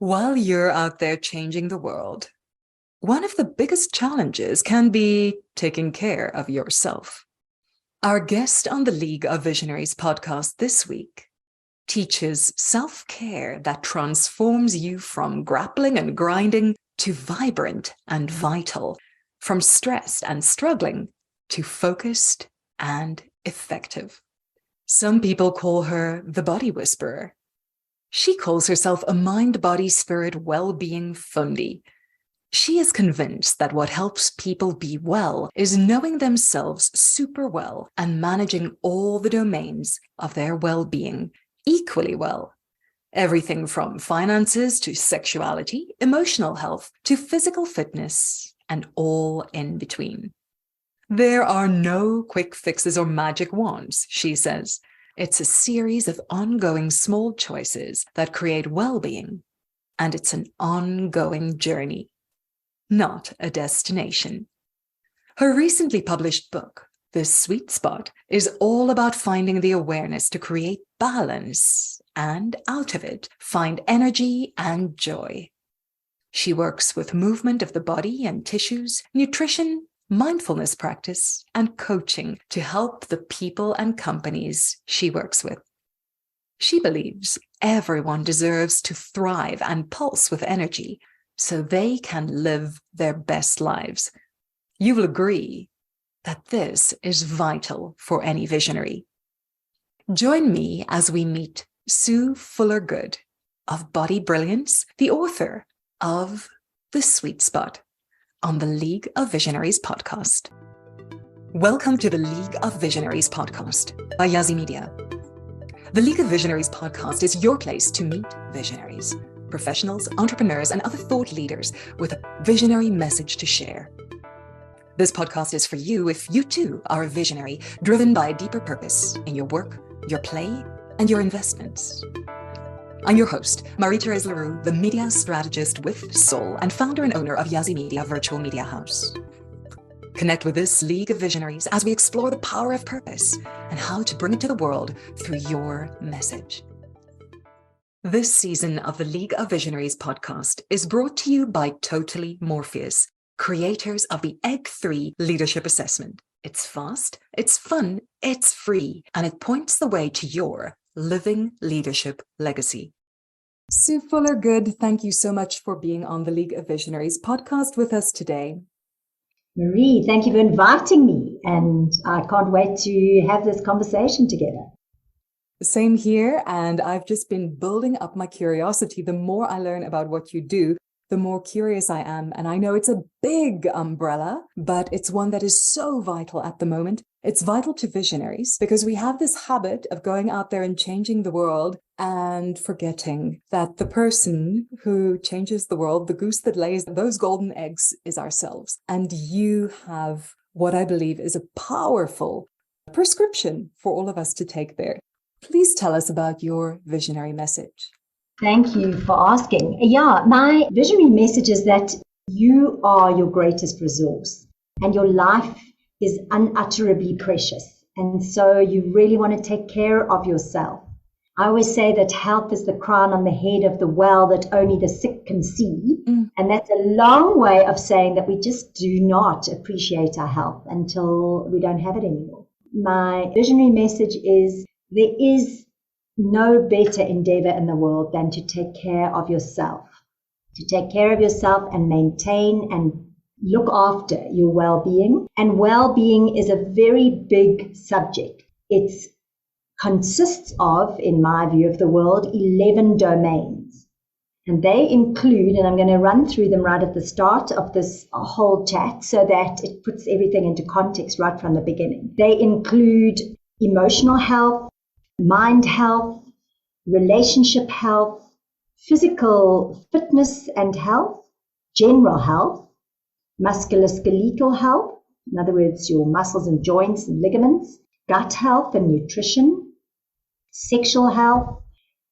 While you're out there changing the world, one of the biggest challenges can be taking care of yourself. Our guest on the League of Visionaries podcast this week teaches self-care that transforms you from grappling and grinding to vibrant and vital, from stressed and struggling to focused and effective. Some people call her the body whisperer. She calls herself a mind-body-spirit well-being fundy. She is convinced that what helps people be well is knowing themselves super well and managing all the domains of their well-being equally well. Everything from finances to sexuality, emotional health to physical fitness, and all in between. There are no quick fixes or magic wands, she says. It's a series of ongoing small choices that create well-being, and it's an ongoing journey, not a destination. Her recently published book, The Sweet Spot, is all about finding the awareness to create balance and, out of it, find energy and joy. She works with movement of the body and tissues, nutrition, mindfulness practice, and coaching to help the people and companies she works with. She believes everyone deserves to thrive and pulse with energy so they can live their best lives. You will agree that this is vital for any visionary. Join me as we meet Sue Fuller-Good of Body Brilliance, the author of The Sweet Spot, on the League of Visionaries podcast. Welcome to the League of Visionaries podcast by Yazzie Media. The League of Visionaries podcast is your place to meet visionaries, professionals, entrepreneurs, and other thought leaders with a visionary message to share. This podcast is for you if you too are a visionary driven by a deeper purpose in your work, your play, and your investments. I'm your host, Marie-Therese Leroux, the media strategist with soul and founder and owner of Yazzie Media Virtual Media House. Connect with this League of Visionaries as we explore the power of purpose and how to bring it to the world through your message. This season of the League of Visionaries podcast is brought to you by Totally Morpheus, creators of the Egg 3 Leadership Assessment. It's fast, it's fun, it's free, and it points the way to your living leadership legacy. Sue Fuller-Good, thank you so much for being on the League of Visionaries podcast with us today. Marie, thank you for inviting me, and I can't wait to have this conversation together. Same here, and I've just been building up my curiosity. The more I learn about what you do, the more curious I am. And I know it's a big umbrella, but it's one that is so vital at the moment. It's vital to visionaries because we have this habit of going out there and changing the world and forgetting that the person who changes the world, the goose that lays those golden eggs, is ourselves. And you have what I believe is a powerful prescription for all of us to take there. Please tell us about your visionary message. Thank you for asking. Yeah, my visionary message is that you are your greatest resource and your life is unutterably precious. And so you really want to take care of yourself. I always say that health is the crown on the head of the well that only the sick can see. And that's a long way of saying that we just do not appreciate our health until we don't have it anymore. My visionary message is there is no better endeavor in the world than to take care of yourself, and maintain and look after your well-being. And well-being is a very big subject. It consists of, in my view of the world, 11 domains. And they include, and I'm going to run through them right at the start of this whole chat so that it puts everything into context right from the beginning. They include emotional health, mind health, relationship health, physical fitness and health, general health, musculoskeletal health, in other words, your muscles and joints and ligaments, gut health and nutrition, sexual health,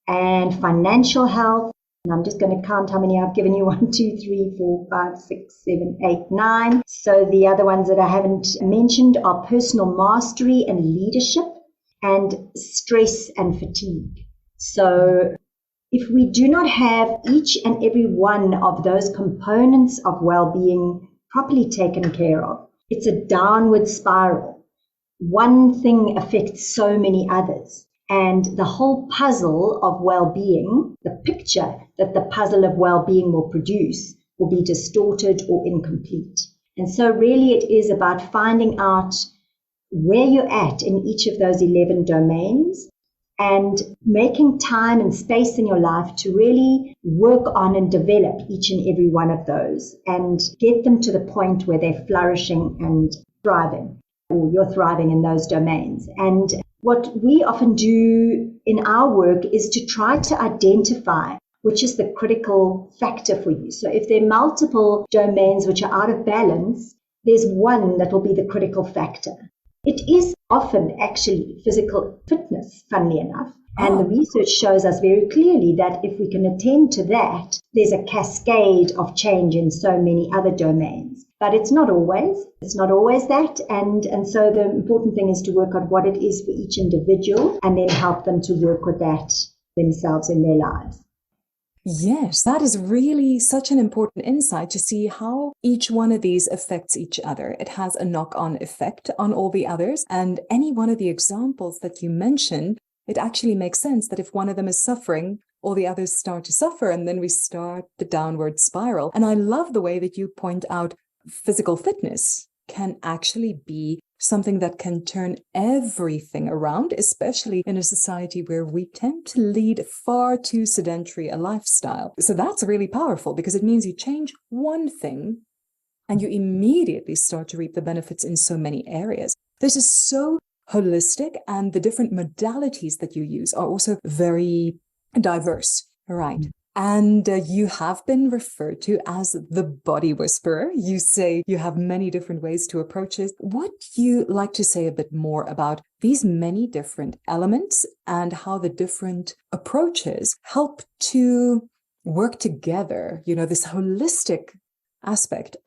and financial health. And I'm just going to count how many I've given you. 1, 2, 3, 4, 5, 6, 7, 8, 9. So the other ones that I haven't mentioned are personal mastery and leadership, and stress and fatigue. So if we do not have each and every one of those components of well-being properly taken care of, it's a downward spiral. One thing affects so many others. And the whole puzzle of well-being, the picture that the puzzle of well-being will produce, will be distorted or incomplete. And so really it is about finding out where you're at in each of those 11 domains and making time and space in your life to really work on and develop each and every one of those and get them to the point where they're flourishing and thriving, or you're thriving in those domains. And what we often do in our work is to try to identify which is the critical factor for you. So if there are multiple domains which are out of balance, there's one that will be the critical factor. It is often actually physical fitness, funnily enough. And the research shows us very clearly that if we can attend to that, there's a cascade of change in so many other domains. But it's not always that. And so the important thing is to work on what it is for each individual and then help them to work with that themselves in their lives. Yes, that is really such an important insight to see how each one of these affects each other. It has a knock-on effect on all the others. And any one of the examples that you mentioned, it actually makes sense that if one of them is suffering, all the others start to suffer, and then we start the downward spiral. And I love the way that you point out physical fitness can actually be something that can turn everything around, especially in a society where we tend to lead far too sedentary a lifestyle. So that's really powerful because it means you change one thing and you immediately start to reap the benefits in so many areas. This is so holistic, and the different modalities that you use are also very diverse, right? And you have been referred to as the body whisperer. You say you have many different ways to approach it. Would you like to say a bit more about these many different elements and how the different approaches help to work together, this holistic aspect?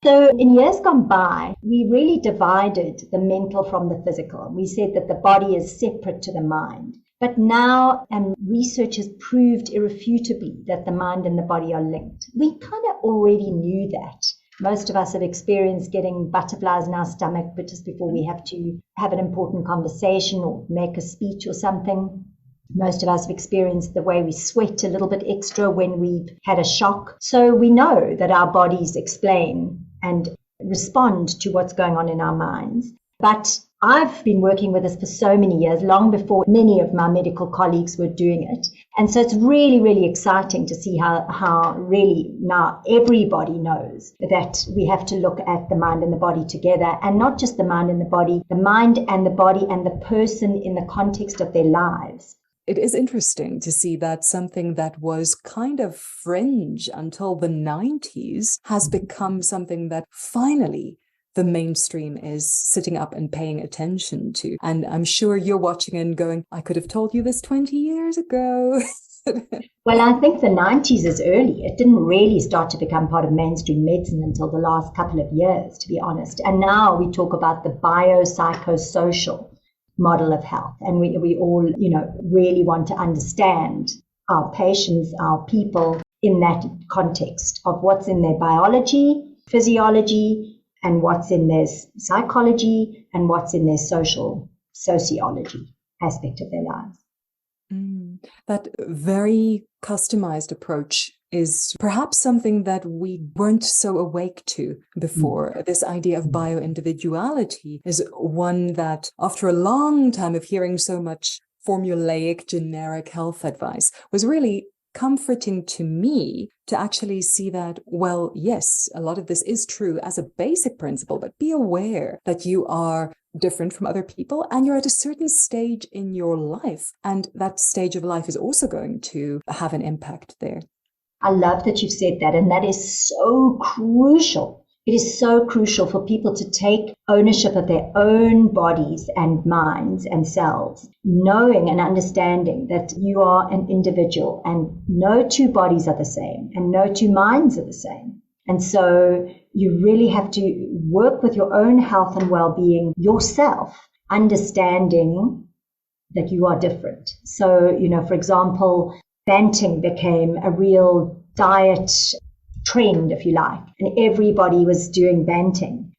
So in years gone by, we really divided the mental from the physical. We said that the body is separate to the mind. But now, research has proved irrefutably that the mind and the body are linked. We kind of already knew that. Most of us have experienced getting butterflies in our stomach, but just before we have to have an important conversation or make a speech or something. Most of us have experienced the way we sweat a little bit extra when we've had a shock. So we know that our bodies explain and respond to what's going on in our minds. But I've been working with this for so many years, long before many of my medical colleagues were doing it. And so it's really, really exciting to see how really now everybody knows that we have to look at the mind and the body together, and not just the mind and the body and the person in the context of their lives. It is interesting to see that something that was kind of fringe until the 90s has become something that finally the mainstream is sitting up and paying attention to. And I'm sure you're watching and going, I could have told you this 20 years ago. Well, I think the 90s is early. It didn't really start to become part of mainstream medicine until the last couple of years, to be honest. And now we talk about the biopsychosocial model of health. And we all, really want to understand our patients, our people in that context of what's in their biology, physiology, and what's in their psychology, and what's in their sociology aspect of their lives. That very customized approach is perhaps something that we weren't so awake to before. This idea of bioindividuality is one that, after a long time of hearing so much formulaic, generic health advice, was really comforting to me to actually see that, well, yes, a lot of this is true as a basic principle, but be aware that you are different from other people and you're at a certain stage in your life. And that stage of life is also going to have an impact there. I love that you've said that. And that is so crucial. It is so crucial for people to take ownership of their own bodies and minds and selves, knowing and understanding that you are an individual and no two bodies are the same and no two minds are the same. And so you really have to work with your own health and well-being yourself, understanding that you are different. So, for example, banting became a real diet trend, if you like, and everybody was doing banting.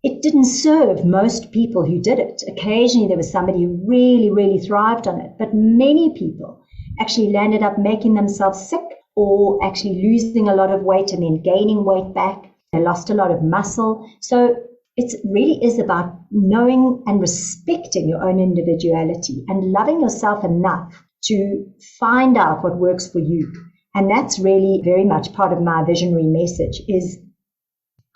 It didn't serve most people who did it. Occasionally there was somebody who really, really thrived on it, but many people actually landed up making themselves sick or actually losing a lot of weight and then gaining weight back. They lost a lot of muscle. So it really is about knowing and respecting your own individuality and loving yourself enough to find out what works for you. And that's really very much part of my visionary message is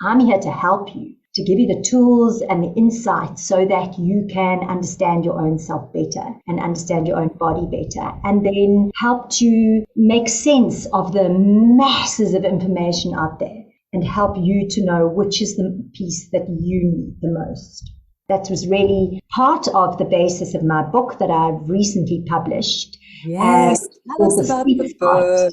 I'm here to help you, to give you the tools and the insights so that you can understand your own self better and understand your own body better, and then help to make sense of the masses of information out there and help you to know which is the piece that you need the most. That was really part of the basis of my book that I've recently published. Yes, tell us about the book.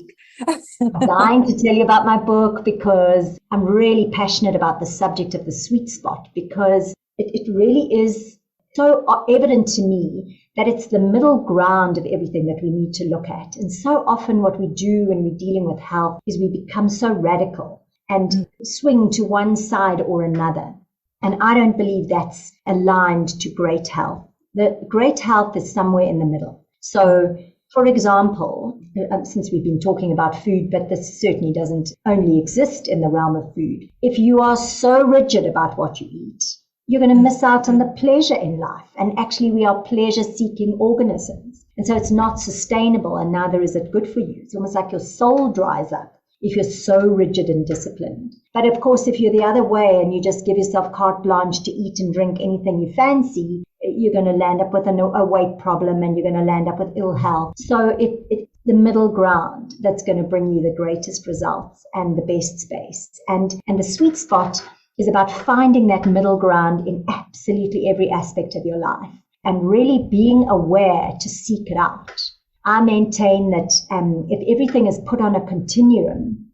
I'm dying to tell you about my book because I'm really passionate about the subject of the sweet spot, because it really is so evident to me that it's the middle ground of everything that we need to look at. And so often what we do when we're dealing with health is we become so radical and swing to one side or another. And I don't believe that's aligned to great health. The great health is somewhere in the middle. So, for example, since we've been talking about food, but this certainly doesn't only exist in the realm of food. If you are so rigid about what you eat, you're going to miss out on the pleasure in life. And actually, we are pleasure-seeking organisms. And so it's not sustainable, and neither is it good for you. It's almost like your soul dries up if you're so rigid and disciplined. But of course, if you're the other way and you just give yourself carte blanche to eat and drink anything you fancy, you're going to land up with a weight problem and you're going to land up with ill health. So it's the middle ground that's going to bring you the greatest results and the best space. And the sweet spot is about finding that middle ground in absolutely every aspect of your life and really being aware to seek it out. I maintain that if everything is put on a continuum,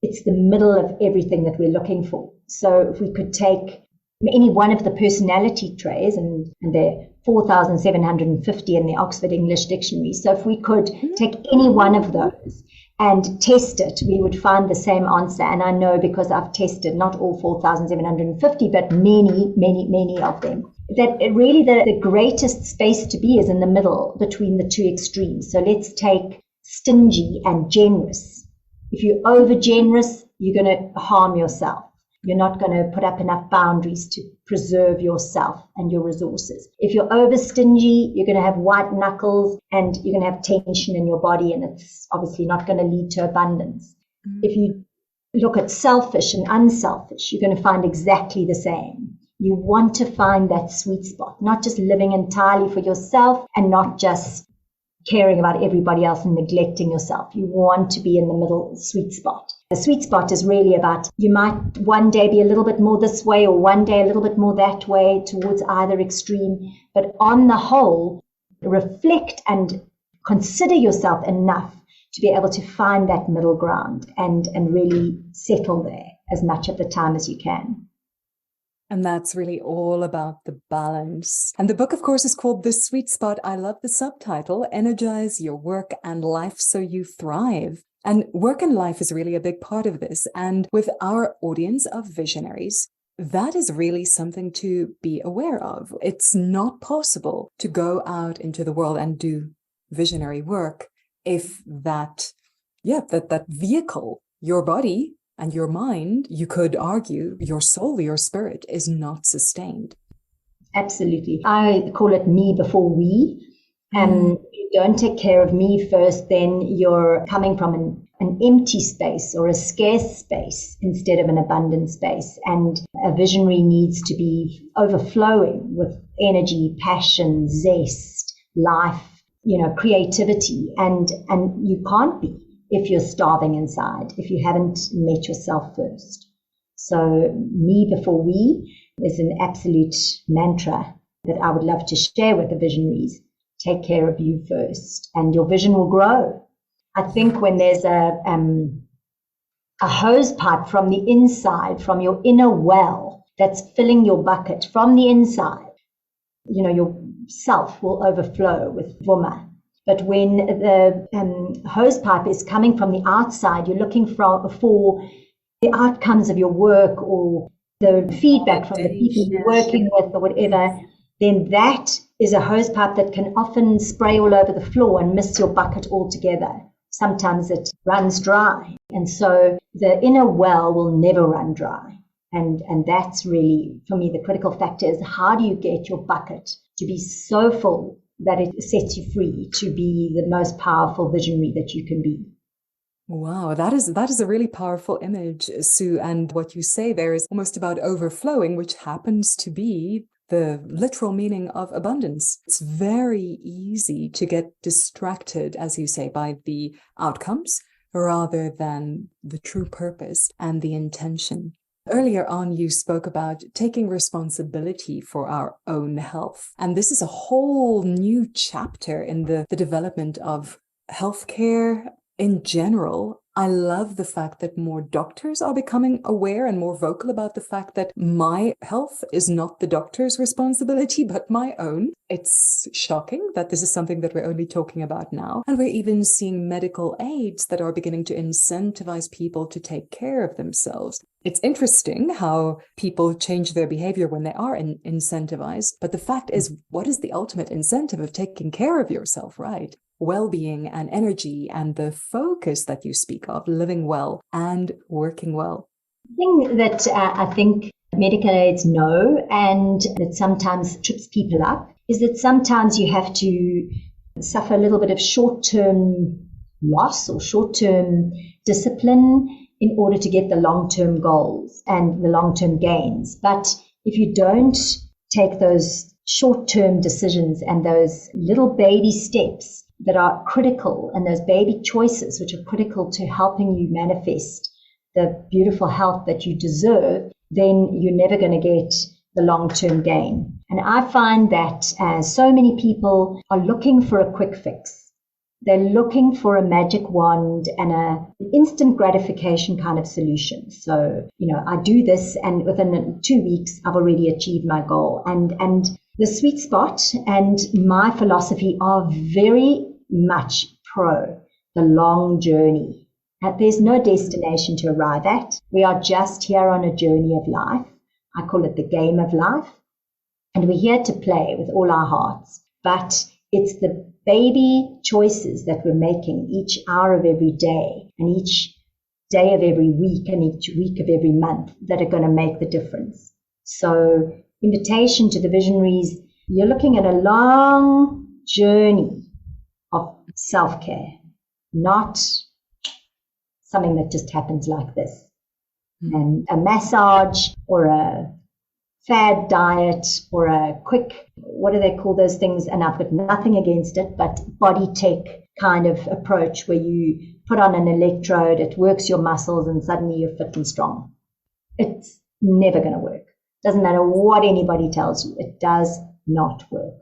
it's the middle of everything that we're looking for. So if we could take any one of the personality traits, and there are 4,750 in the Oxford English Dictionary. So if we could take any one of those and test it, we would find the same answer. And I know because I've tested not all 4,750, but many, many, many of them, that really the greatest space to be is in the middle between the two extremes. So let's take stingy and generous. If you're over generous, you're going to harm yourself. You're not going to put up enough boundaries to preserve yourself and your resources. If you're over stingy, you're going to have white knuckles and you're going to have tension in your body, and it's obviously not going to lead to abundance. If you look at selfish and unselfish, you're going to find exactly the same. You want to find that sweet spot, not just living entirely for yourself and not just caring about everybody else and neglecting yourself. You want to be in the middle sweet spot. The sweet spot is really about, you might one day be a little bit more this way or one day a little bit more that way towards either extreme, but on the whole, reflect and consider yourself enough to be able to find that middle ground and really settle there as much of the time as you can. And that's really all about the balance. And the book, of course, is called The Sweet Spot. I love the subtitle, Energize Your Work and Life So You Thrive. And work and life is really a big part of this. And with our audience of visionaries, that is really something to be aware of. It's not possible to go out into the world and do visionary work if that vehicle, your body, and your mind, you could argue, your soul, your spirit, is not sustained. Absolutely. I call it me before we. And you don't take care of me first, then you're coming from an empty space or a scarce space instead of an abundant space. And a visionary needs to be overflowing with energy, passion, zest, life, creativity. And you can't be if you're starving inside, if you haven't met yourself first. So me before we is an absolute mantra that I would love to share with the visionaries. Take care of you first, and your vision will grow. I think when there's a hose pipe from the inside, from your inner well that's filling your bucket from the inside, your self will overflow with vuma. But when the hose pipe is coming from the outside, you're looking for the outcomes of your work or the feedback from the people you're working with or whatever, then that is a hose pipe that can often spray all over the floor and miss your bucket altogether. Sometimes it runs dry. And so the inner well will never run dry. And that's really, for me, the critical factor is how do you get your bucket to be so full that it sets you free to be the most powerful visionary that you can be. Wow, that is a really powerful image, Sue. And what you say there is almost about overflowing, which happens to be the literal meaning of abundance. It's very easy to get distracted, as you say, by the outcomes rather than the true purpose and the intention. Earlier on, you spoke about taking responsibility for our own health. And this is a whole new chapter in the development of healthcare in general. I love the fact that more doctors are becoming aware and more vocal about the fact that my health is not the doctor's responsibility, but my own. It's shocking that this is something that we're only talking about now. And we're even seeing medical aids that are beginning to incentivize people to take care of themselves. It's interesting how people change their behavior when they are incentivized. But the fact is, what is the ultimate incentive of taking care of yourself, right? Well-being and energy and the focus that you speak of, living well and working well. The thing that I think medical aids know and that sometimes trips people up is that sometimes you have to suffer a little bit of short-term loss or short-term discipline in order to get the long-term goals and the long-term gains. But if you don't take those short-term decisions and those little baby steps that are critical and those baby choices which are critical to helping you manifest the beautiful health that you deserve, then you're never going to get the long-term gain. And I find that so many people are looking for a quick fix. They're looking for a magic wand and an instant gratification kind of solution. So, I do this and within 2 weeks, I've already achieved my goal. And the sweet spot and my philosophy are very much pro the long journey. There's no destination to arrive at. We are just here on a journey of life. I call it the game of life. And we're here to play with all our hearts. But it's the baby choices that we're making each hour of every day and each day of every week and each week of every month that are going to make the difference. So, invitation to the visionaries, you're looking at a long journey of self-care, not something that just happens like this. And a massage or a fad diet or a quick, what do they call those things? And I've got nothing against it, but body tech kind of approach where you put on an electrode, it works your muscles and suddenly you're fit and strong. It's never going to work. Doesn't matter what anybody tells you. It does not work.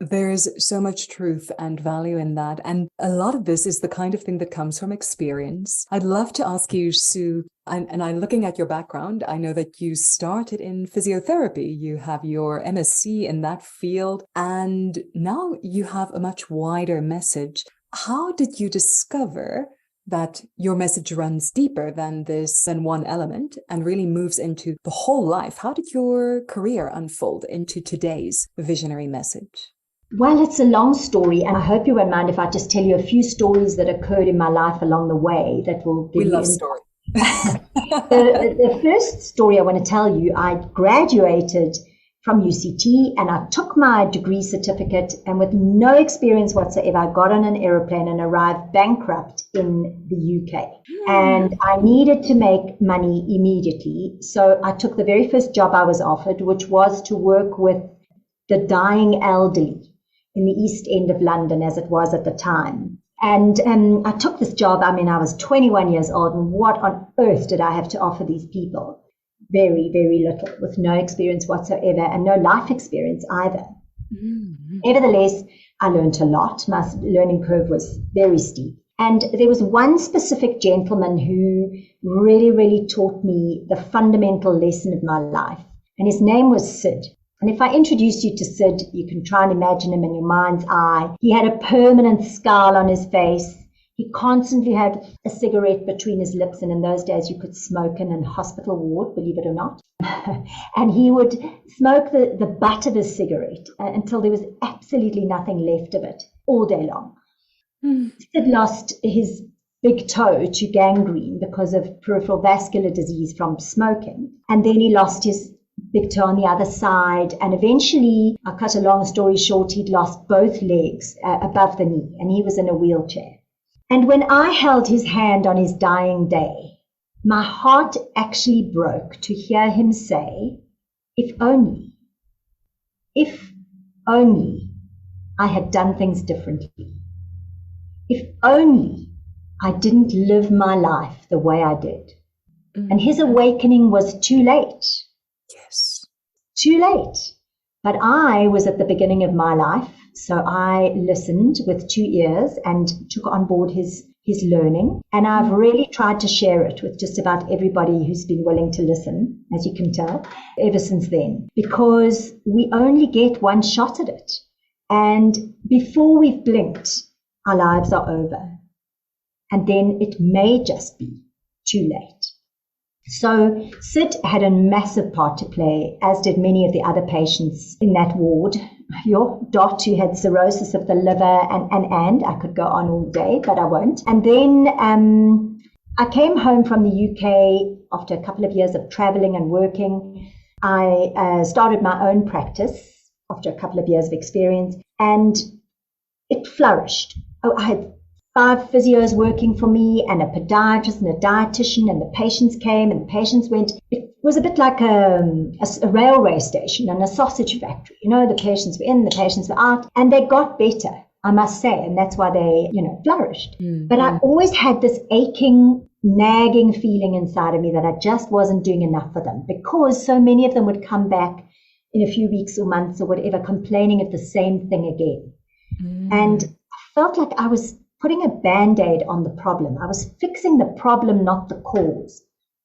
There's so much truth and value in that. And a lot of this is the kind of thing that comes from experience. I'd love to ask you, Sue, and I'm looking at your background. I know that you started in physiotherapy. You have your MSc in that field, and now you have a much wider message. How did you discover that your message runs deeper than one element and really moves into the whole life? How did your career unfold into today's visionary message? Well, it's a long story, and I hope you won't mind if I just tell you a few stories that occurred in my life along the way that will give you... We love stories. The first story I want to tell you, I graduated from UCT and I took my degree certificate, and with no experience whatsoever, I got on an aeroplane and arrived bankrupt in the UK. And I needed to make money immediately. So I took the very first job I was offered, which was to work with the dying elderly in the East End of London, as it was at the time. And I took this job. I was 21 years old, and what on earth did I have to offer these people? Very, very little, with no experience whatsoever and no life experience either. Mm-hmm. Nevertheless, I learned a lot. My learning curve was very steep. And there was one specific gentleman who really, really taught me the fundamental lesson of my life. And his name was Sid. And if I introduce you to Sid, you can try and imagine him in your mind's eye. He had a permanent scowl on his face. He constantly had a cigarette between his lips, and in those days you could smoke in a hospital ward, believe it or not. And he would smoke the butt of his cigarette until there was absolutely nothing left of it all day long. Sid lost his big toe to gangrene because of peripheral vascular disease from smoking. And then he lost his big toe on the other side. And eventually, I'll cut a long story short, he'd lost both legs above the knee, and he was in a wheelchair. And when I held his hand on his dying day, my heart actually broke to hear him say, if only I had done things differently. If only I didn't live my life the way I did. And his awakening was too late. Yes. Too late. But I was at the beginning of my life. So I listened with 2 ears and took on board his learning. And I've really tried to share it with just about everybody who's been willing to listen, as you can tell, ever since then. Because we only get one shot at it. And before we've blinked, our lives are over. And then it may just be too late. So Sid had a massive part to play, as did many of the other patients in that ward. Your Dot, who had cirrhosis of the liver, and I could go on all day, but I won't. And then I came home from the UK after a couple of years of traveling and working. I started my own practice after a couple of years of experience, and it flourished. I had 5 physios working for me, and a podiatrist and a dietitian, and the patients came and the patients went. It was a bit like a railway station and a sausage factory. You know, the patients were in, the patients were out, and they got better, I must say, and that's why they, flourished. But I always had this aching, nagging feeling inside of me that I just wasn't doing enough for them, because so many of them would come back in a few weeks or months or whatever, complaining of the same thing again. And I felt like I was putting a Band-Aid on the problem. I was fixing the problem, not the cause,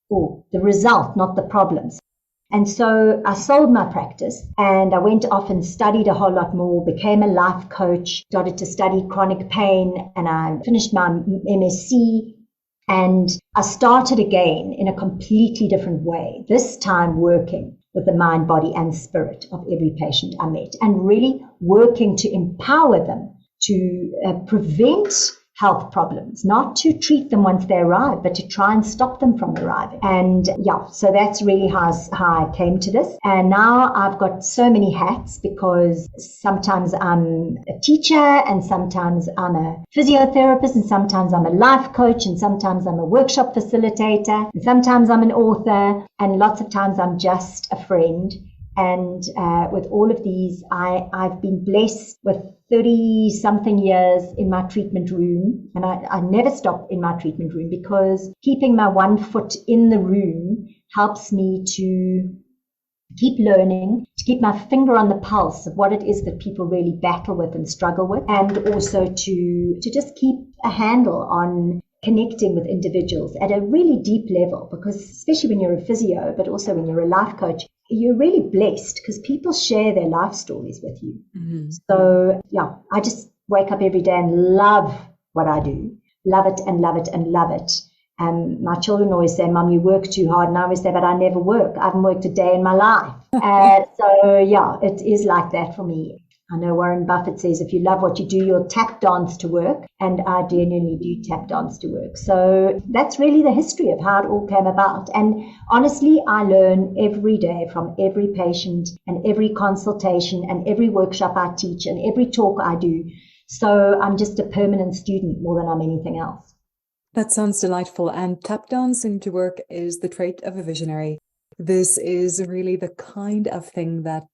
or the result, not the problems. And so I sold my practice, and I went off and studied a whole lot more, became a life coach, started to study chronic pain, and I finished my MSc, and I started again in a completely different way, this time working with the mind, body, and spirit of every patient I met, and really working to empower them to prevent health problems, not to treat them once they arrive, but to try and stop them from arriving. And so that's really how I came to this. And now I've got so many hats, because sometimes I'm a teacher, and sometimes I'm a physiotherapist, and sometimes I'm a life coach, and sometimes I'm a workshop facilitator, and sometimes I'm an author, and lots of times I'm just a friend. And with all of these, I've been blessed with 30-something years in my treatment room. And I never stop in my treatment room, because keeping my one foot in the room helps me to keep learning, to keep my finger on the pulse of what it is that people really battle with and struggle with, and also to just keep a handle on connecting with individuals at a really deep level, because especially when you're a physio, but also when you're a life coach, you're really blessed because people share their life stories with you. So I just wake up every day and love what I do, love it and love it and love it. My children always say, Mum, you work too hard. And I always say, but I never work. I haven't worked a day in my life. It is like that for me. I know Warren Buffett says, if you love what you do, you'll tap dance to work. And I genuinely do tap dance to work. So that's really the history of how it all came about. And honestly, I learn every day from every patient and every consultation and every workshop I teach and every talk I do. So I'm just a permanent student more than I'm anything else. That sounds delightful. And tap dancing to work is the trait of a visionary. This is really the kind of thing that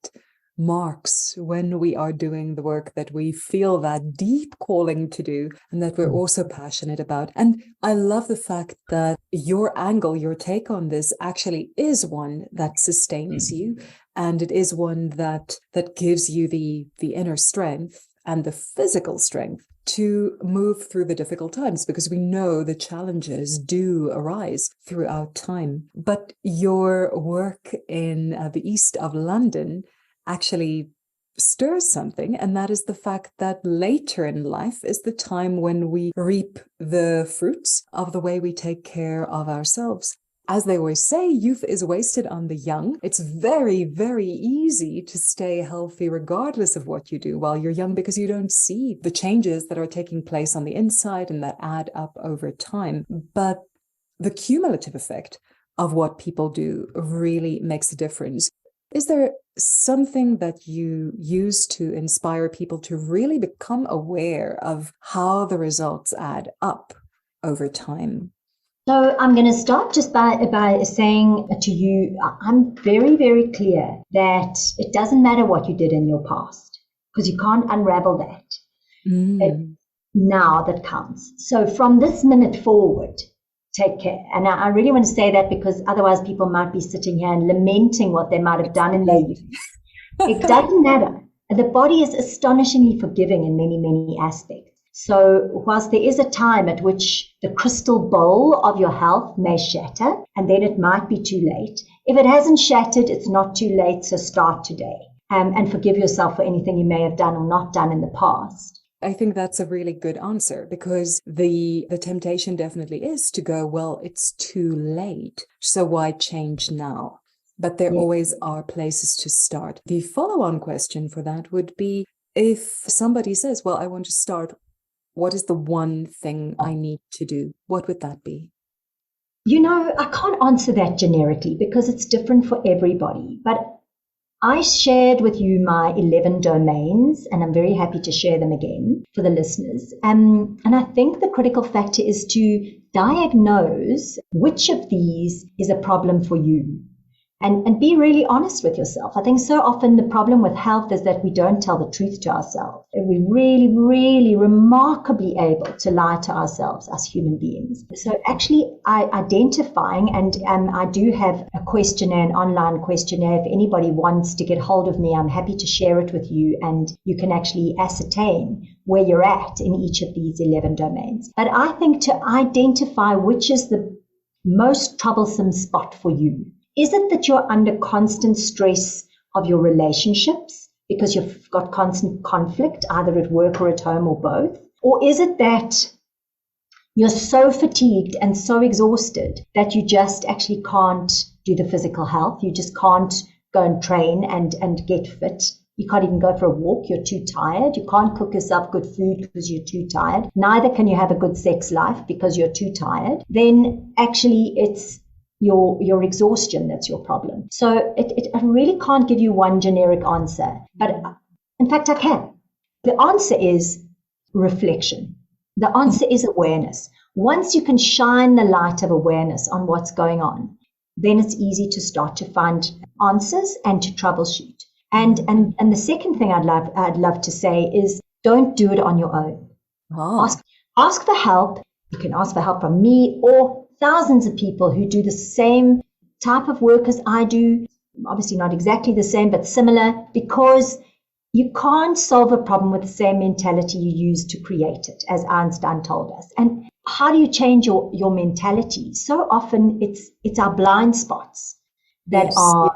marks when we are doing the work that we feel that deep calling to do and that we're also passionate about. And I love the fact that your angle, your take on this actually is one that sustains you, and it is one that gives you the inner strength and the physical strength to move through the difficult times, because we know the challenges do arise throughout time. But your work in the east of London actually stirs something, and that is the fact that later in life is the time when we reap the fruits of the way we take care of ourselves. As they always say, youth is wasted on the young. It's very, very easy to stay healthy regardless of what you do while you're young, because you don't see the changes that are taking place on the inside and that add up over time. But the cumulative effect of what people do really makes a difference. Is there something that you use to inspire people to really become aware of how the results add up over time? So I'm going to start just by saying to you, I'm very, very clear that it doesn't matter what you did in your past, because you can't unravel that. It's now that counts. So from this minute forward, take care. And I really want to say that, because otherwise people might be sitting here and lamenting what they might have done in their youth. It doesn't matter. The body is astonishingly forgiving in many, many aspects. So whilst there is a time at which the crystal bowl of your health may shatter, and then it might be too late, if it hasn't shattered, it's not too late, so start today. And forgive yourself for anything you may have done or not done in the past. I think that's a really good answer, because the temptation definitely is to go, well, it's too late, so why change now? But there always are places to start. The follow-on question for that would be, if somebody says, well, I want to start, what is the one thing I need to do? What would that be? You know, I can't answer that generically because it's different for everybody. But I shared with you my 11 domains, and I'm very happy to share them again for the listeners. And I think the critical factor is to diagnose which of these is a problem for you. And be really honest with yourself. I think so often the problem with health is that we don't tell the truth to ourselves. We're really, really remarkably able to lie to ourselves as human beings. So actually identifying, and I do have a questionnaire, an online questionnaire. If anybody wants to get hold of me, I'm happy to share it with you, and you can actually ascertain where you're at in each of these 11 domains. But I think to identify which is the most troublesome spot for you. Is it that you're under constant stress of your relationships because you've got constant conflict, either at work or at home or both? Or is it that you're so fatigued and so exhausted that you just actually can't do the physical health? You just can't go and train and get fit. You can't even go for a walk. You're too tired. You can't cook yourself good food because you're too tired. Neither can you have a good sex life because you're too tired. Then actually it's your exhaustion that's your problem. So I really can't give you one generic answer, but in fact I can. The answer is reflection. The answer is awareness. Once you can shine the light of awareness on what's going on, then it's easy to start to find answers and to troubleshoot. And the second thing I'd love to say is, don't do it on your own. Ask for help. You can ask for help from me or thousands of people who do the same type of work as I do. Obviously not exactly the same, but similar, because you can't solve a problem with the same mentality you use to create it, as Einstein told us. And how do you change your mentality? So often it's our blind spots that are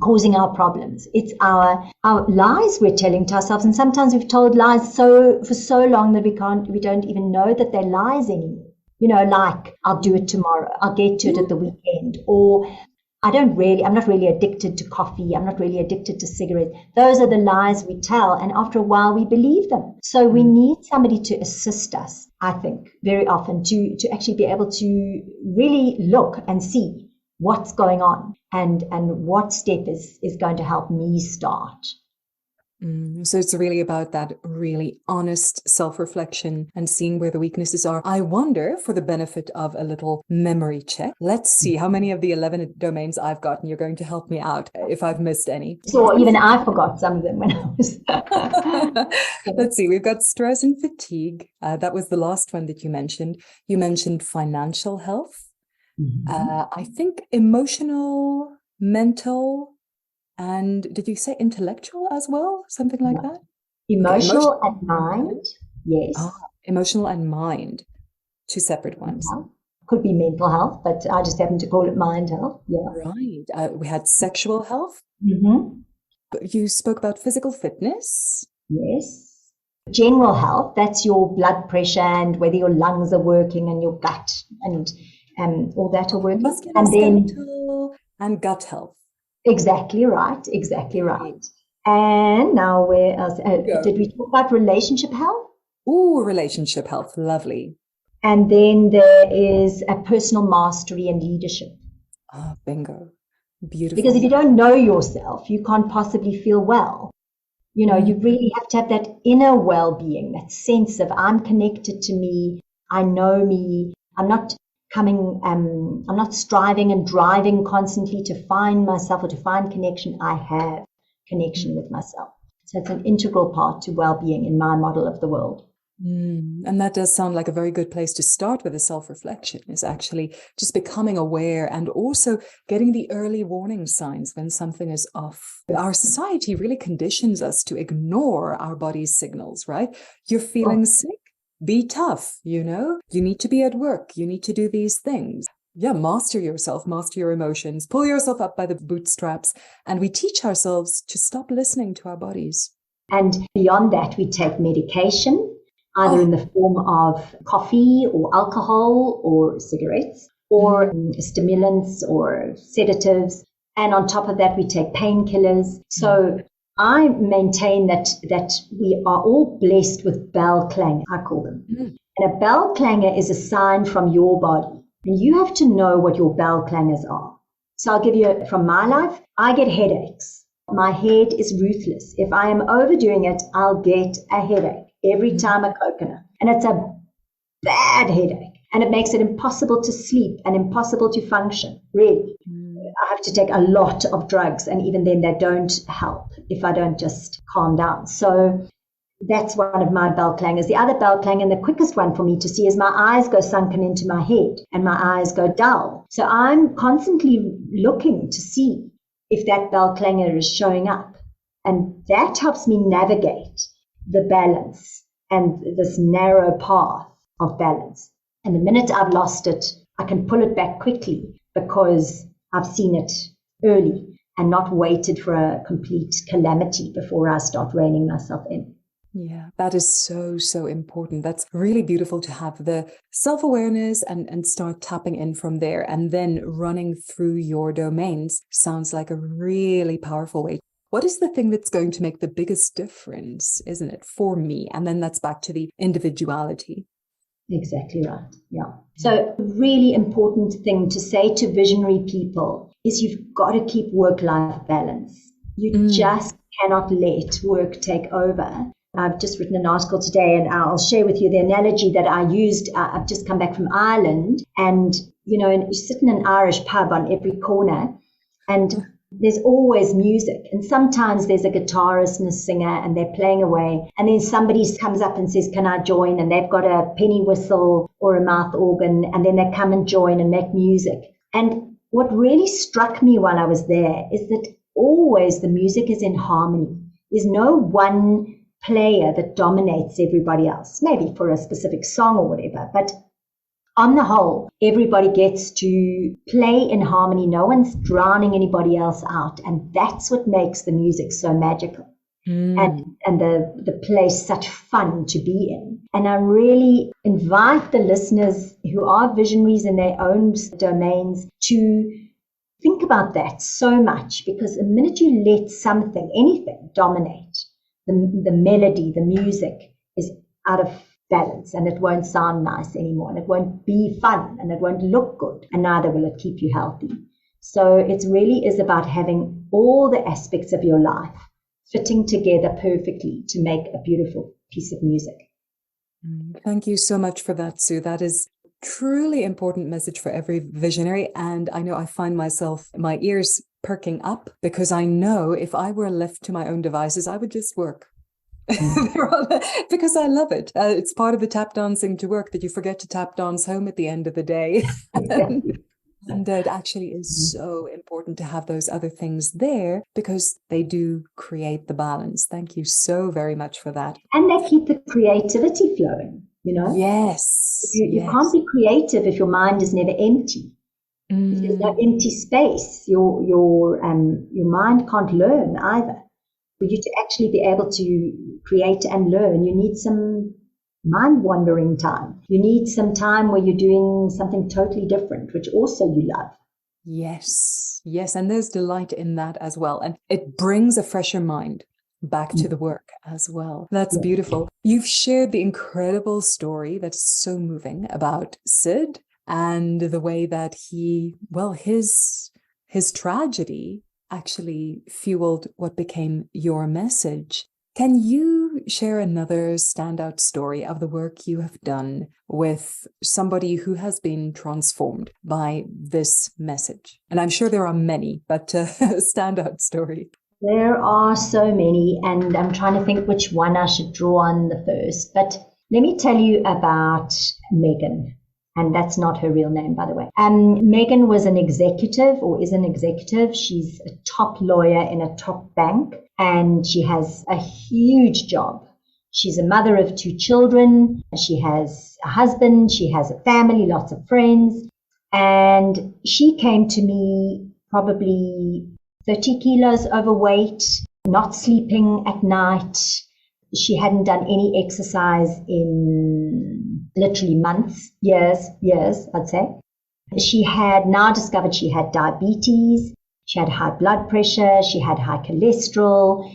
causing our problems. It's our lies we're telling to ourselves, and sometimes we've told lies for so long that we don't even know that they're lies anymore. You know, like, I'll do it tomorrow, I'll get to it at the weekend, or I'm not really addicted to coffee, I'm not really addicted to cigarettes. Those are the lies we tell, and after a while we believe them. So we need somebody to assist us, I think, very often to actually be able to really look and see what's going on and what step is going to help me start. So it's really about that really honest self-reflection and seeing where the weaknesses are. I wonder, for the benefit of a little memory check, let's see how many of the 11 domains I've got, and you're going to help me out if I've missed any. So even I forgot some of them when I was... Let's see, we've got stress and fatigue. That was the last one that you mentioned. You mentioned financial health. I think emotional, mental, and did you say intellectual as well? Something like that? Emotional and mind, yes. Emotional and mind, two separate ones. Could be mental health, but I just happen to call it mind health. Yeah. Right. We had sexual health. You spoke about physical fitness. Yes. General health, that's your blood pressure and whether your lungs are working and your gut and all that are working. Musculoskeletal and gut health. Exactly right. And now where else? Did we talk about relationship health? Ooh, relationship health. Lovely. And then there is a personal mastery and leadership. Oh, bingo. Beautiful. Because if you don't know yourself, you can't possibly feel well. You know, you really have to have that inner well-being, that sense of I'm connected to me, I know me, I'm not striving and driving constantly to find myself or to find connection. I have connection with myself. So it's an integral part to well-being in my model of the world. And that does sound like a very good place to start with a self-reflection, is actually just becoming aware and also getting the early warning signs when something is off. Our society really conditions us to ignore our body's signals, right? You're feeling sick, be tough, you need to be at work, you need to do these things. Yeah, master yourself, master your emotions, pull yourself up by the bootstraps, and we teach ourselves to stop listening to our bodies. And beyond that, we take medication, either in the form of coffee or alcohol or cigarettes or stimulants or sedatives. And on top of that, we take painkillers. So I maintain that we are all blessed with bell clangor, I call them. And a bell clangor is a sign from your body. And you have to know what your bell clangors are. So I'll give you from my life. I get headaches. My head is ruthless. If I am overdoing it, I'll get a headache every time a coconut. And it's a bad headache. And it makes it impossible to sleep and impossible to function, really. I have to take a lot of drugs, and even then they don't help if I don't just calm down. So that's one of my bell clangors. The other bell clangor, and the quickest one for me to see, is my eyes go sunken into my head and my eyes go dull. So I'm constantly looking to see if that bell clangor is showing up. And that helps me navigate the balance and this narrow path of balance. And the minute I've lost it, I can pull it back quickly because I've seen it early and not waited for a complete calamity before I start reining myself in. Yeah, that is so, so important. That's really beautiful to have the self-awareness and start tapping in from there, and then running through your domains sounds like a really powerful way. What is the thing that's going to make the biggest difference, isn't it, for me? And then that's back to the individuality. Exactly right. Yeah. So a really important thing to say to visionary people is you've got to keep work-life balance. You just cannot let work take over. I've just written an article today, and I'll share with you the analogy that I used. I've just come back from Ireland, and you sit in an Irish pub on every corner, and there's always music, and sometimes there's a guitarist and a singer, and they're playing away, and then somebody comes up and says, "Can I join?" And they've got a penny whistle or a mouth organ, and then they come and join and make music. And what really struck me while I was there is that always the music is in harmony. There's no one player that dominates everybody else, maybe for a specific song or whatever, but on the whole, everybody gets to play in harmony. No one's drowning anybody else out, and that's what makes the music so magical and the place such fun to be in. And I really invite the listeners who are visionaries in their own domains to think about that so much, because the minute you let something, anything, dominate, the melody, the music is out of balance, and it won't sound nice anymore, and it won't be fun, and it won't look good, and neither will it keep you healthy. So it really is about having all the aspects of your life fitting together perfectly to make a beautiful piece of music. Thank you so much for that, Sue. That is truly important message for every visionary. And I know I find my ears perking up, because I know if I were left to my own devices, I would just work. Because I love it. It's part of the tap dancing to work that you forget to tap dance home at the end of the day. And it actually is so important to have those other things there, because they do create the balance. Thank you so very much for that. And they keep the creativity flowing, Yes. You can't be creative if your mind is never empty. If there's no empty space, your mind can't learn either. For you to actually be able to create and learn, you need some mind-wandering time. You need some time where you're doing something totally different, which also you love. Yes. And there's delight in that as well. And it brings a fresher mind back to the work as well. That's beautiful. You've shared the incredible story that's so moving about Sid and the way that his tragedy actually fueled what became your message. Can you share another standout story of the work you have done with somebody who has been transformed by this message? And I'm sure there are many, but a standout story. There are so many, and I'm trying to think which one I should draw on the first. But let me tell you about Megan. And that's not her real name, by the way. Megan was an executive, or is an executive. She's a top lawyer in a top bank, and she has a huge job. She's a mother of 2 children. She has a husband. She has a family, lots of friends. And she came to me probably 30 kilos overweight, not sleeping at night. She hadn't done any exercise in literally months, years, I'd say. She had now discovered she had diabetes. She had high blood pressure. She had high cholesterol.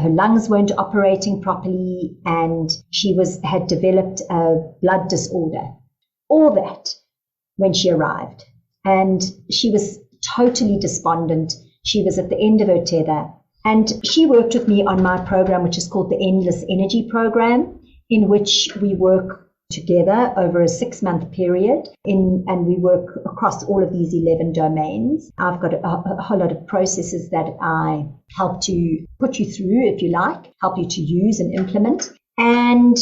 Her lungs weren't operating properly, and she had developed a blood disorder. All that when she arrived. And she was totally despondent. She was at the end of her tether. And she worked with me on my program, which is called the Endless Energy Program, in which we work together over a 6-month period, and we work across all of these 11 domains. I've got a whole lot of processes that I help to put you through, if you like, help you to use and implement. And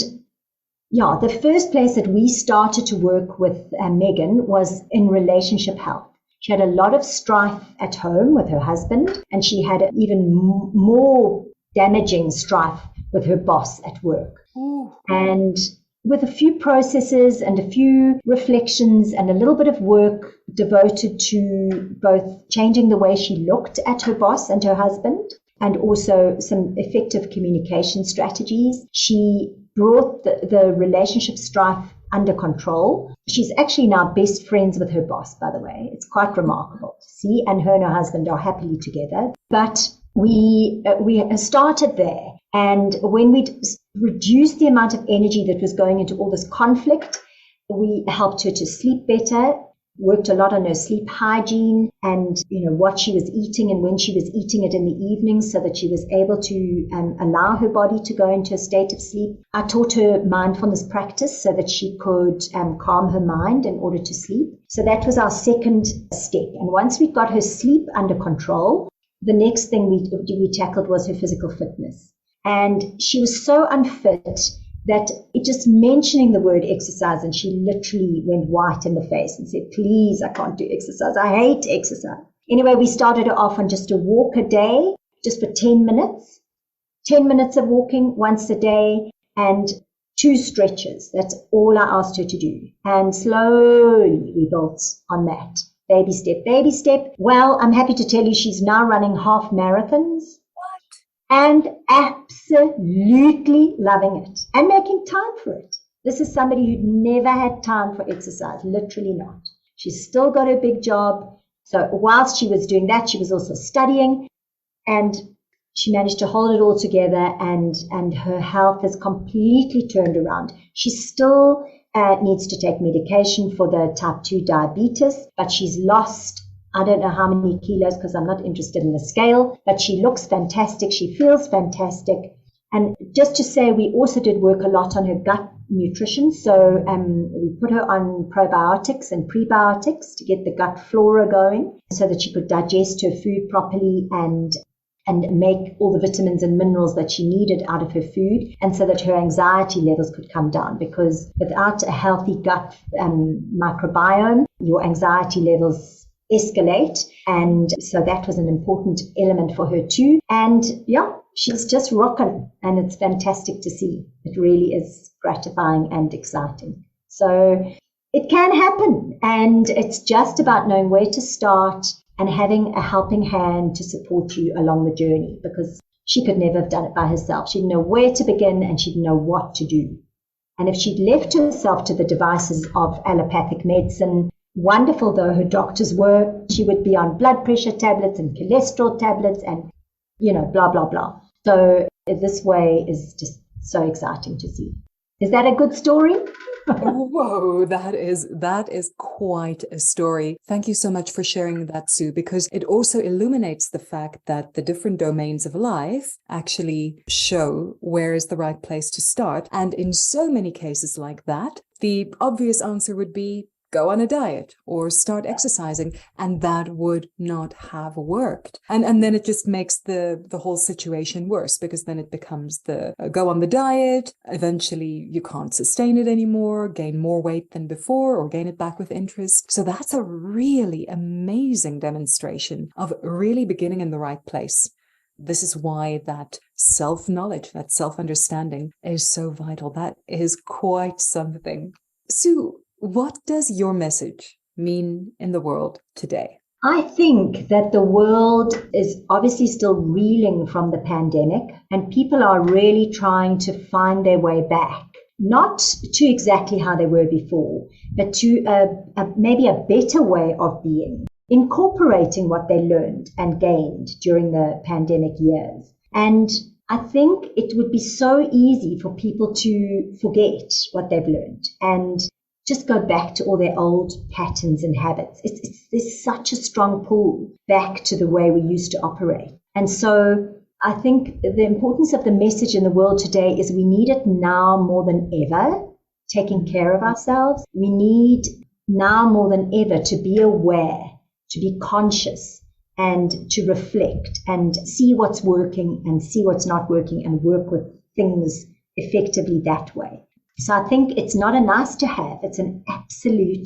the first place that we started to work with Megan was in relationship health. She had a lot of strife at home with her husband, and she had an even more damaging strife with her boss at work. Ooh. And with a few processes and a few reflections and a little bit of work devoted to both changing the way she looked at her boss and her husband, and also some effective communication strategies, she brought the relationship strife under control. She's actually now best friends with her boss, by the way. It's quite remarkable to see, and her husband are happily together. But we started there, and when we reduced the amount of energy that was going into all this conflict, we helped her to sleep better, worked a lot on her sleep hygiene and, what she was eating and when she was eating it in the evening so that she was able to allow her body to go into a state of sleep. I taught her mindfulness practice so that she could calm her mind in order to sleep. So that was our second step. And once we got her sleep under control, the next thing we tackled was her physical fitness. And she was so unfit that just mentioning the word exercise, and she literally went white in the face and said, please, I can't do exercise. I hate exercise. Anyway, we started her off on just a walk a day, just for 10 minutes. 10 minutes of walking once a day and 2 stretches. That's all I asked her to do. And slowly we built on that. Baby step, baby step. Well, I'm happy to tell you she's now running half marathons. And absolutely loving it and making time for it. This is somebody who'd never had time for exercise, literally not. She's still got her big job. So whilst she was doing that, she was also studying, and she managed to hold it all together, and her health has completely turned around. She still needs to take medication for the type 2 diabetes, but she's lost I don't know how many kilos because I'm not interested in the scale, but she looks fantastic. She feels fantastic. And just to say, we also did work a lot on her gut nutrition. So we put her on probiotics and prebiotics to get the gut flora going so that she could digest her food properly and make all the vitamins and minerals that she needed out of her food, and so that her anxiety levels could come down, because without a healthy gut microbiome, your anxiety levels escalate. And so that was an important element for her too. And she's just rocking, and it's fantastic to see. It really is gratifying and exciting. So it can happen, and it's just about knowing where to start and having a helping hand to support you along the journey, because she could never have done it by herself. She didn't know where to begin and she didn't know what to do. And if she'd left herself to the devices of allopathic medicine, wonderful though her doctors were, she would be on blood pressure tablets and cholesterol tablets and, blah, blah, blah. So this way is just so exciting to see. Is that a good story? Whoa, that is quite a story. Thank you so much for sharing that, Sue, because it also illuminates the fact that the different domains of life actually show where is the right place to start. And in so many cases like that, the obvious answer would be go on a diet or start exercising, and that would not have worked. And then it just makes the whole situation worse, because then it becomes the go on the diet, eventually you can't sustain it anymore, gain more weight than before, or gain it back with interest. So that's a really amazing demonstration of really beginning in the right place. This is why that self-knowledge, that self-understanding is so vital. That is quite something. Sue, what does your message mean in the world today? I think that the world is obviously still reeling from the pandemic, and people are really trying to find their way back, not to exactly how they were before, but to maybe a better way of being, incorporating what they learned and gained during the pandemic years. And I think it would be so easy for people to forget what they've learned and just go back to all their old patterns and habits. There's such a strong pull back to the way we used to operate. And so I think the importance of the message in the world today is we need it now more than ever, taking care of ourselves. We need now more than ever to be aware, to be conscious, and to reflect and see what's working and see what's not working and work with things effectively that way. So I think it's not a nice to have, it's an absolute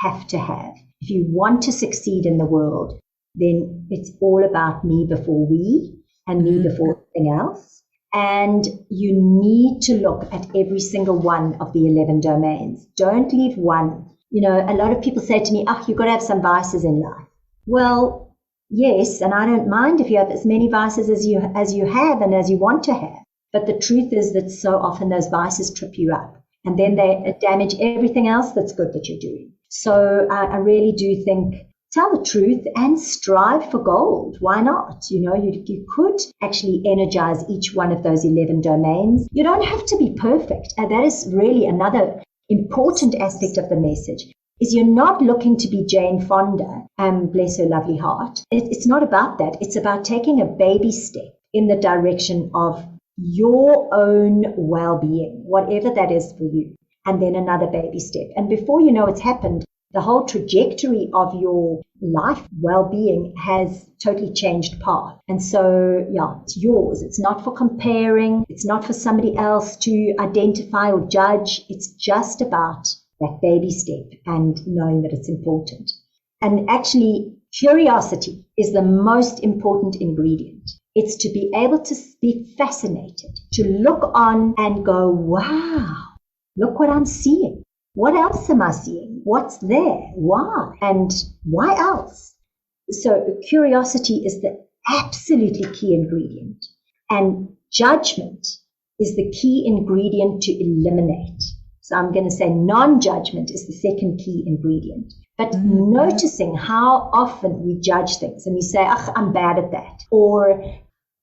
have to have. If you want to succeed in the world, then it's all about me before we and me before everything else. And you need to look at every single one of the 11 domains. Don't leave one. A lot of people say to me, you've got to have some vices in life. Well, yes, and I don't mind if you have as many vices as you have and as you want to have. But the truth is that so often those vices trip you up and then they damage everything else that's good that you're doing. So I really do think tell the truth and strive for gold. Why not? You could actually energize each one of those 11 domains. You don't have to be perfect. And that is really another important aspect of the message. Is you're not looking to be Jane Fonda, bless her lovely heart. It's not about that. It's about taking a baby step in the direction of your own well-being, whatever that is for you, and then another baby step. And before you know it's happened, the whole trajectory of your life well-being has totally changed path. And so, it's yours. It's not for comparing. It's not for somebody else to identify or judge. It's just about that baby step and knowing that it's important. And actually, curiosity is the most important ingredient. It's to be able to be fascinated, to look on and go, wow, look what I'm seeing. What else am I seeing? What's there? Why? And why else? So curiosity is the absolutely key ingredient. And judgment is the key ingredient to eliminate. So I'm going to say non-judgment is the second key ingredient. But noticing how often we judge things and we say, I'm bad at that. Or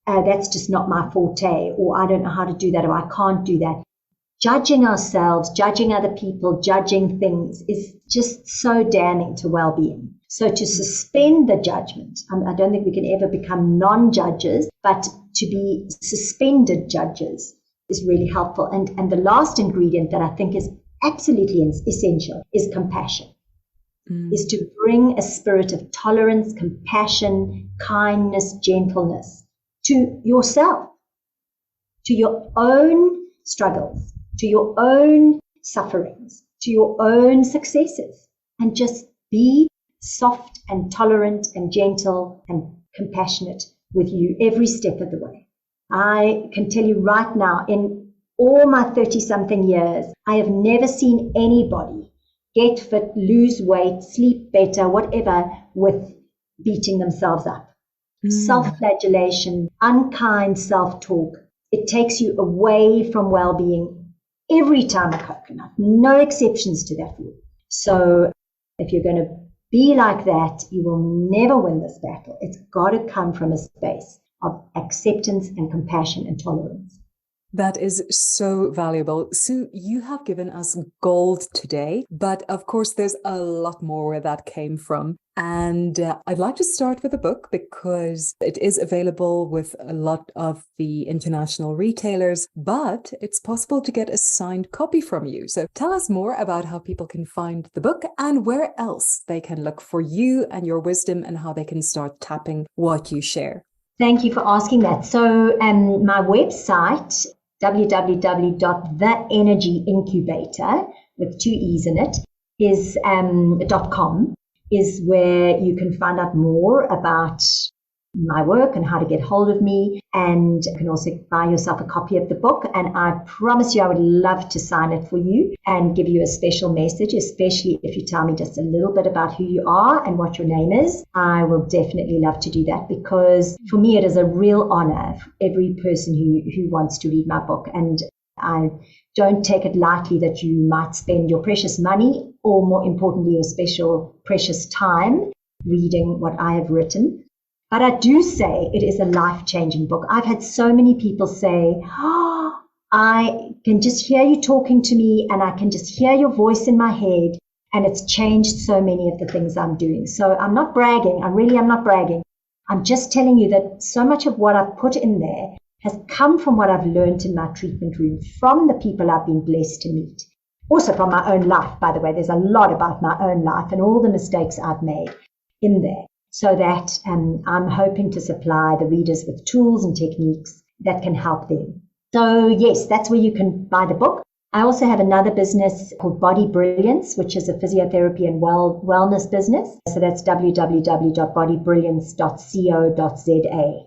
that's just not my forte. Or I don't know how to do that. Or I can't do that. Judging ourselves, judging other people, judging things is just so damning to well-being. So to suspend the judgment, I don't think we can ever become non-judges, but to be suspended judges is really helpful. And the last ingredient that I think is absolutely essential is compassion, is to bring a spirit of tolerance, compassion, kindness, gentleness to yourself, to your own struggles, to your own sufferings, to your own successes, and just be soft and tolerant and gentle and compassionate with you every step of the way. I can tell you right now, in all my 30-something years, I have never seen anybody get fit, lose weight, sleep better, whatever, with beating themselves up. self-flagellation, unkind self-talk. It takes you away from well-being every time a coconut. No exceptions to that rule. So if you're going to be like that, you will never win this battle. It's got to come from a space of acceptance and compassion and tolerance. That is so valuable. Sue, you have given us gold today, but of course there's a lot more where that came from. And I'd like to start with a book because it is available with a lot of the international retailers, but it's possible to get a signed copy from you. So tell us more about how people can find the book and where else they can look for you and your wisdom and how they can start tapping what you share. Thank you for asking that. So my website, www.theenergyincubator, with 2 E's in it, is .com, is where you can find out more about my work and how to get hold of me. And you can also buy yourself a copy of the book. And I promise you, I would love to sign it for you and give you a special message, especially if you tell me just a little bit about who you are and what your name is. I will definitely love to do that, because for me, it is a real honor for every person who wants to read my book. And I don't take it lightly that you might spend your precious money, or more importantly, your special precious time reading what I have written. But I do say it is a life-changing book. I've had so many people say, oh, I can just hear you talking to me and I can just hear your voice in my head, and it's changed so many of the things I'm doing. So I'm not bragging. I really am not bragging. I'm just telling you that so much of what I've put in there has come from what I've learned in my treatment room, from the people I've been blessed to meet. Also from my own life, by the way. There's a lot about my own life and all the mistakes I've made in there. So that I'm hoping to supply the readers with tools and techniques that can help them. So yes, that's where you can buy the book. I also have another business called Body Brilliance, which is a physiotherapy and wellness business. So that's www.bodybrilliance.co.za,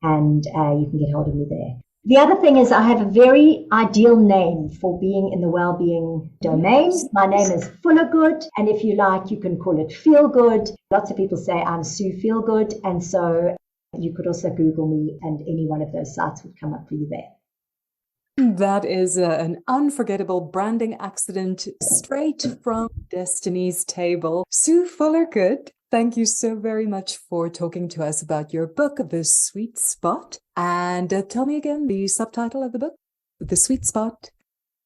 and you can get hold of me there. The other thing is I have a very ideal name for being in the well-being domain. My name is Fuller Good, and if you like, you can call it Feel Good. Lots of people say I'm Sue Feel Good, and so you could also Google me, and any one of those sites would come up for you there. That is an unforgettable branding accident straight from Destiny's table. Sue Fuller Good, thank you so very much for talking to us about your book, The Sweet Spot. And tell me again the subtitle of the book, The Sweet Spot.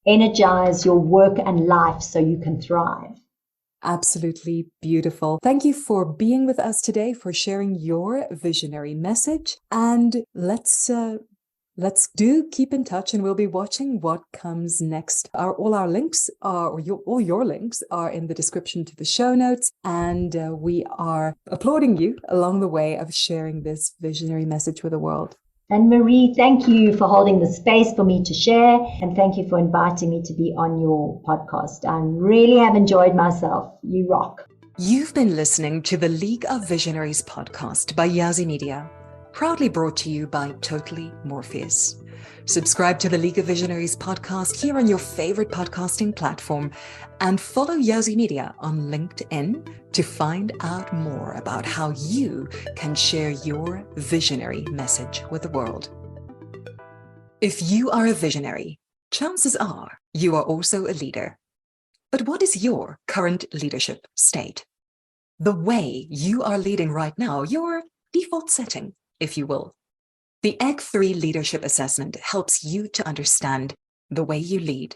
Energize your work and life so you can thrive. Absolutely beautiful. Thank you for being with us today, for sharing your visionary message. And let's keep in touch, and we'll be watching what comes next. All our links all your links are in the description to the show notes, and we are applauding you along the way of sharing this visionary message with the world. And Marie, thank you for holding the space for me to share, and thank you for inviting me to be on your podcast. I really have enjoyed myself. You rock. You've been listening to the League of Visionaries podcast by Yazzie Media, proudly brought to you by Totally Morpheus. Subscribe to the League of Visionaries podcast here on your favorite podcasting platform, and follow Yazzie Media on LinkedIn to find out more about how you can share your visionary message with the world. If you are a visionary, chances are you are also a leader. But what is your current leadership state? The way you are leading right now, your default setting, if you will. The Egg3 Leadership Assessment helps you to understand the way you lead,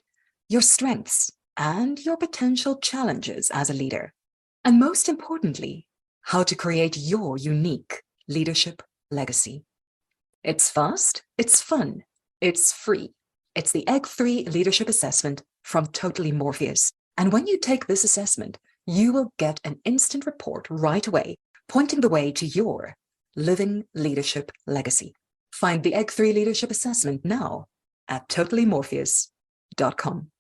your strengths, and your potential challenges as a leader. And most importantly, how to create your unique leadership legacy. It's fast, it's fun, it's free. It's the Egg3 Leadership Assessment from Totally Morpheus. And when you take this assessment, you will get an instant report right away, pointing the way to your living leadership legacy. Find the Egg3 Leadership Assessment now at totallymorpheus.com.